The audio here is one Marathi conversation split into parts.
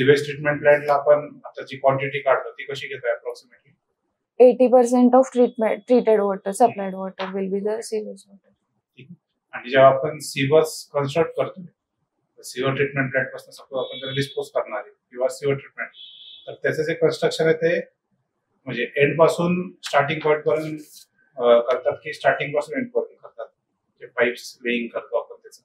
सीवेज ट्रीटमेंट प्लांटला आपण आता जी क्वांटिटी काढतो ती कशी घेतो approximately? 80% of treated water, supplied water will be the sewage water. आणि जेव्हा आपण सीवर्स कन्स्ट्रक्ट करतो सीवर ट्रीटमेंट प्लांट पासून सपोज आपण त्याला डिस्पोज करणार आहे किंवा सीवर ट्रीटमेंट, तर त्याचं जे कन्स्ट्रक्शन आहे ते म्हणजे एंड पासून स्टार्टिंग पॉइंट पर्यंत करतात की स्टार्टिंग पासून एंड पर्यंत करतात, जे पाईप्स लेईंग करतो आपण त्याचं?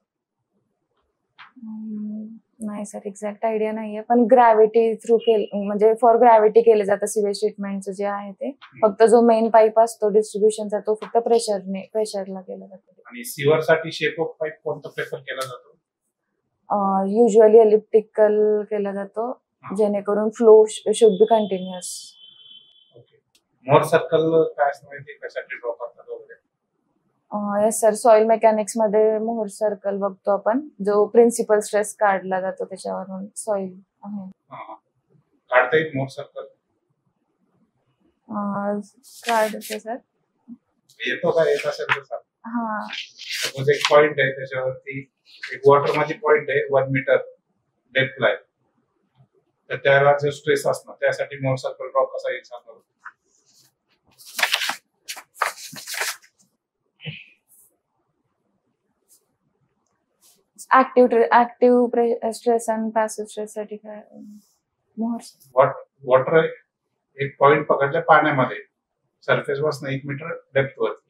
नाही सर, एक्झॅक्ट आयडिया नाहीये, पण ग्रॅव्हिटी थ्रू म्हणजे फॉर ग्रॅव्हिटी केलं जातं सीवेज ट्रीटमेंटचं जे आहे ते. फक्त जो मेन पाईप असतो डिस्ट्रीब्युशनचा तो फक्त प्रेशरला केला जातो. आणि सीवर साठी शेप ऑफ पाईप कोणता प्रेफर केला जातो? युजली एलिप्टिकल केला जातो, जेणेकरून flow should be continuous. More circle काय असतं माहिती कशासाठी ड्रॉ करतात वगैरे? येस सर, सॉइल मेकॅनिक्स मध्ये मोहर सर्कल बघतो आपण, जो प्रिन्सिपल स्ट्रेस काढला जातो त्याच्यावरून सॉइल आहे. काढता येईल मोहर सर्कल? काढते सर. येतो का? येत असेल तर सांग. हा, सपोज एक पॉइंट आहे, त्याच्यावरती एक वॉटर मध्ये पॉइंट आहे 1 मीटर डेप्थला आहे, तर त्याला जो स्ट्रेस असणार त्यासाठी मोहर सर्कल ड्रॉ कसा येईल सांगा? ऍक्टिव्ह स्ट्रेस आणि पॅसिव्ह स्ट्रेस साठी काय मोहर? वॉटर एक पॉइंट पकडल्या पाण्यामध्ये सरफेस पासून 1 मीटर डेप्थ वरती,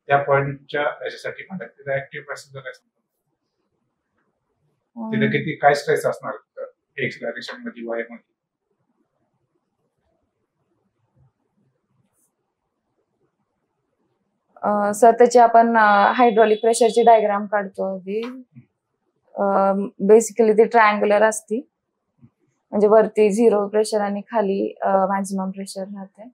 त्या पॉइंटच्या याच्यासाठी म्हणतात तिथे ऍक्टिव्ह पॅसिव्ह काय सांगतात? तिथे किती काय स्ट्रेस असणार एक्स डायरेक्शन मध्ये वाय मध्ये? सर त्याची आपण हायड्रॉलिक प्रेशरची डायग्राम काढतो आधी. बेसिकली ती ट्रायंग्युलर असती, म्हणजे वरती 0 प्रेशर आणि खाली मॅक्झिमम प्रेशर राहते.